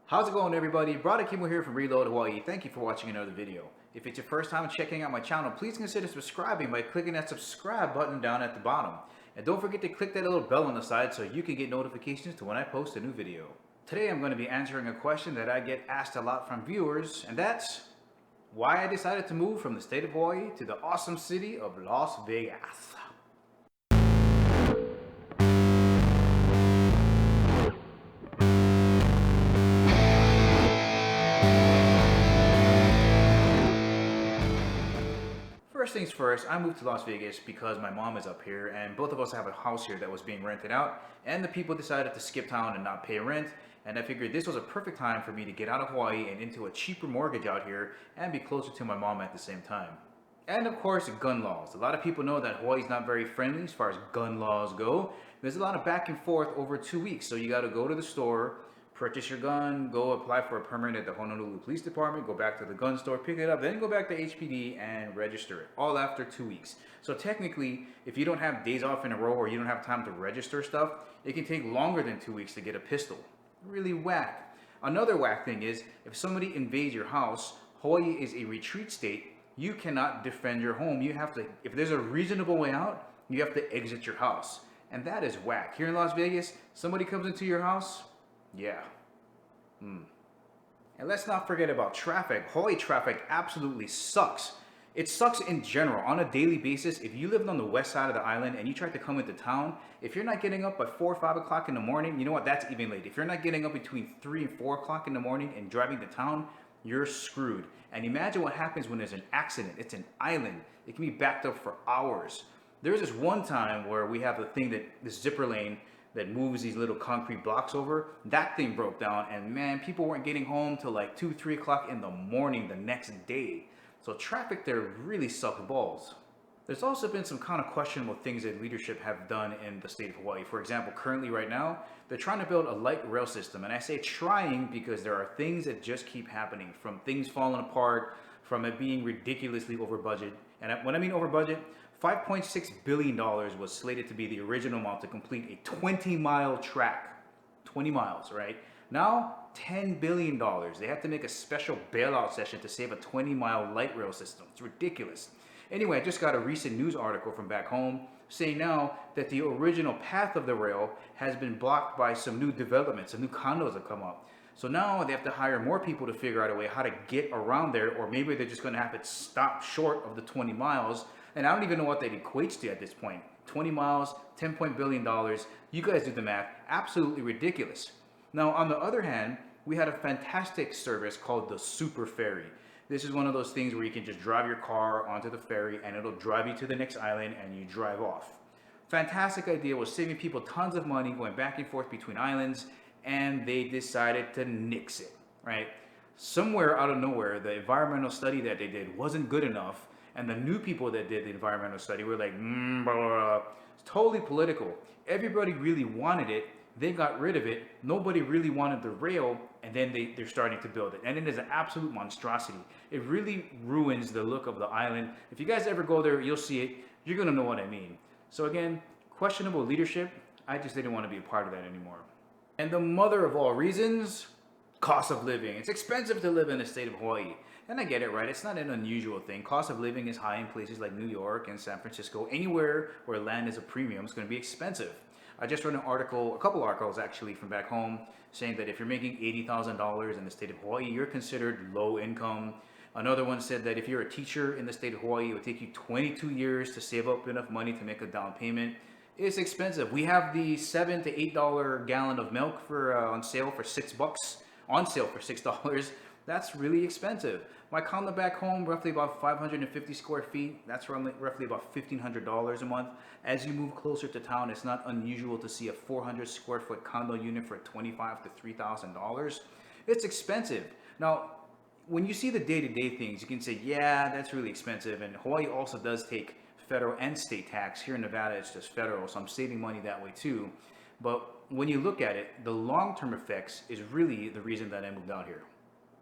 How's it going, everybody? Brother Kimo here from Reload Hawaii. Thank you for watching another video. If it's your first time checking out my channel, please consider subscribing by clicking that subscribe button down at the bottom. And don't forget to click that little bell on the side so you can get notifications to when I post a new video. Today I'm going to be answering a question that I get asked a lot from viewers, and that's why I decided to move from the state of Hawaii to the awesome city of Las Vegas. First things first, I moved to Las Vegas because my mom is up here and both of us have a house here that was being rented out, and the people decided to skip town and not pay rent, and I figured this was a perfect time for me to get out of Hawaii and into a cheaper mortgage out here and be closer to my mom at the same time. And of course, gun laws. A lot of people know that Hawaii is not very friendly as far as gun laws go. There's a lot of back and forth over 2 weeks, so you got to go to the store, purchase your gun, go apply for a permit at the Honolulu Police Department, go back to the gun store, pick it up, then go back to HPD and register it, all after 2 weeks. So technically, if you don't have days off in a row or you don't have time to register stuff, it can take longer than 2 weeks to get a pistol. Really whack. Another whack thing is, if somebody invades your house, Hawaii is a retreat state, you cannot defend your home. You have to, if there's a reasonable way out, you have to exit your house. And that is whack. Here in Las Vegas, somebody comes into your house, yeah. And let's not forget about traffic. Hawaii traffic absolutely sucks. It sucks in general. On a daily basis, if you lived on the west side of the island and you tried to come into town, if you're not getting up at 4 or 5 o'clock in the morning, you know what, that's even late. If you're not getting up between 3 and 4 o'clock in the morning and driving to town, you're screwed. And imagine what happens when there's an accident. It's an island. It can be backed up for hours. There's this one time where we have the thing that, this zipper lane, that moves these little concrete blocks over. That thing broke down, and man, people weren't getting home till like 2, 3 o'clock in the morning the next day. So traffic there really sucks balls. There's also been some kind of questionable things that leadership have done in the state of Hawaii. For example, currently right now, they're trying to build a light rail system. And I say trying because there are things that just keep happening, from things falling apart, from it being ridiculously over budget. And when I mean over budget, $5.6 billion was slated to be the original amount to complete a 20-mile track. 20 miles, right? Now, $10 billion. They have to make a special bailout session to save a 20-mile light rail system. It's ridiculous. Anyway, I just got a recent news article from back home saying now that the original path of the rail has been blocked by some new developments, some new condos have come up. So now they have to hire more people to figure out a way how to get around there, or maybe they're just going to have it stop short of the 20 miles. And I don't even know what that equates to at this point. 20 miles, $10 billion. You guys do the math. Absolutely ridiculous. Now, on the other hand, we had a fantastic service called the Super Ferry. This is one of those things where you can just drive your car onto the ferry and it'll drive you to the next island and you drive off. Fantastic idea, was saving people tons of money going back and forth between islands, and they decided to nix it, right? Somewhere out of nowhere, the environmental study that they did wasn't good enough. And the new people that did the environmental study were like, blah, blah, blah. It's totally political. Everybody really wanted it. They got rid of it. Nobody really wanted the rail. And then they're starting to build it. And it is an absolute monstrosity. It really ruins the look of the island. If you guys ever go there, you'll see it. You're going to know what I mean. So again, questionable leadership. I just didn't want to be a part of that anymore. And the mother of all reasons, cost of living. It's expensive to live in the state of Hawaii. And I get it, right? It's not an unusual thing. Cost of living is high in places like New York and San Francisco. Anywhere where land is a premium, it's going to be expensive. I just read an article, a couple articles actually from back home, saying that if you're making $80,000 in the state of Hawaii, you're considered low income. Another one said that if you're a teacher in the state of Hawaii, it would take you 22 years to save up enough money to make a down payment. It's expensive. We have the $7 to $8 gallon of milk for on sale for $6. On sale for $6. That's really expensive. My condo back home, roughly about 550 square feet. That's roughly about $1,500 a month. As you move closer to town, it's not unusual to see a 400 square foot condo unit for $2,500 to $3,000. It's expensive. Now, when you see the day-to-day things, you can say, yeah, that's really expensive. And Hawaii also does take federal and state tax. Here in Nevada, it's just federal, so I'm saving money that way too. But when you look at it, the long-term effects is really the reason that I moved out here.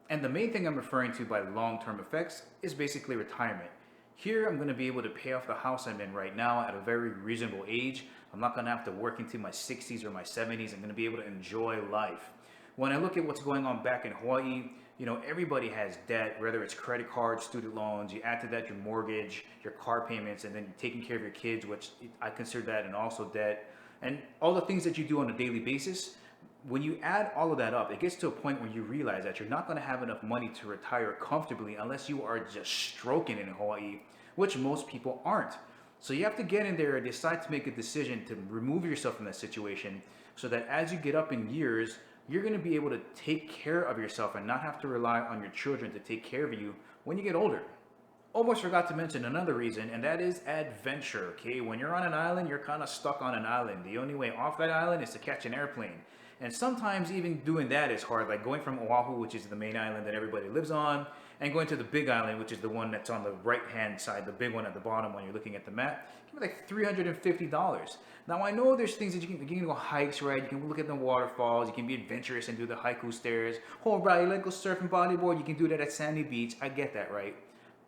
And the main thing I'm referring to by long-term effects is basically retirement. Here, I'm going to be able to pay off the house I'm in right now at a very reasonable age. I'm not going to have to work into my 60s or my 70s. I'm going to be able to enjoy life. when I look at what's going on back in Hawaii, everybody has debt, whether it's credit cards, student loans. You add to that your mortgage, your car payments, and then taking care of your kids, which I consider that and also debt, and all the things that you do on a daily basis. When you add all of that up, it gets to a point where you realize that you're not going to have enough money to retire comfortably unless you are just stroking in Hawaii, which most people aren't. So you have to get in there and decide to make a decision to remove yourself from that situation so that as you get up in years, you're going to be able to take care of yourself and not have to rely on your children to take care of you when you get older. Almost forgot to mention another reason, and that is adventure. Okay, when you're on an island, you're kind of stuck on an island. The only way off that island is to catch an airplane. And sometimes even doing that is hard, like going from Oahu, which is the main island that everybody lives on, and going to the big island, which is the one that's on the right-hand side, the big one at the bottom when you're looking at the map. It can be like $350. Now, I know there's things that you can go hikes, right? You can look at the waterfalls, you can be adventurous and do the haiku stairs. Oh, right, you like go surf and bodyboard, you can do that at Sandy Beach. I get that, right?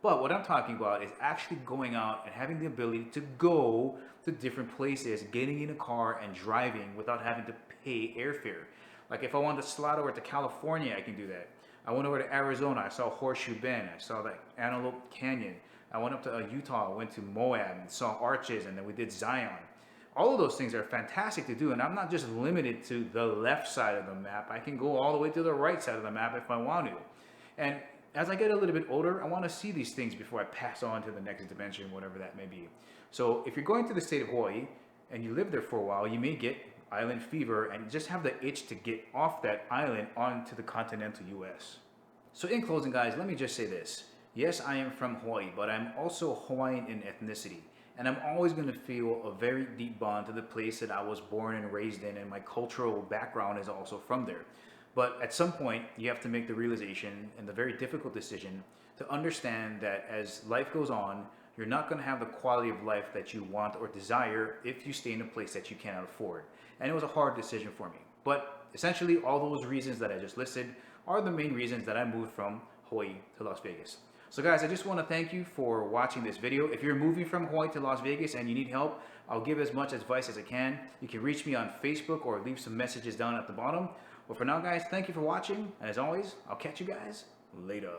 But what I'm talking about is actually going out and having the ability to go to different places, getting in a car and driving without having to pay airfare. Like if I wanted to slide over to California, I can do that. I went over to Arizona, I saw Horseshoe Bend, I saw the Antelope Canyon. I went up to Utah, I went to Moab and saw Arches, and then we did Zion. All of those things are fantastic to do, and I'm not just limited to the left side of the map. I can go all the way to the right side of the map if I want to. And as I get a little bit older, I want to see these things before I pass on to the next dimension, whatever that may be. So if you're going to the state of Hawaii and you live there for a while, you may get island fever and just have the itch to get off that island onto the continental US. So in closing, guys, let me just say this. Yes, I am from Hawaii, but I'm also Hawaiian in ethnicity. And I'm always going to feel a very deep bond to the place that I was born and raised in, and my cultural background is also from there. But at some point, you have to make the realization and the very difficult decision to understand that as life goes on, you're not going to have the quality of life that you want or desire if you stay in a place that you cannot afford. And it was a hard decision for me. But essentially, all those reasons that I just listed are the main reasons that I moved from Hawaii to Las Vegas. So guys, I just want to thank you for watching this video. If you're moving from Hawaii to Las Vegas and you need help, I'll give as much advice as I can. You can reach me on Facebook or leave some messages down at the bottom. But for now, guys, thank you for watching. And as always, I'll catch you guys later.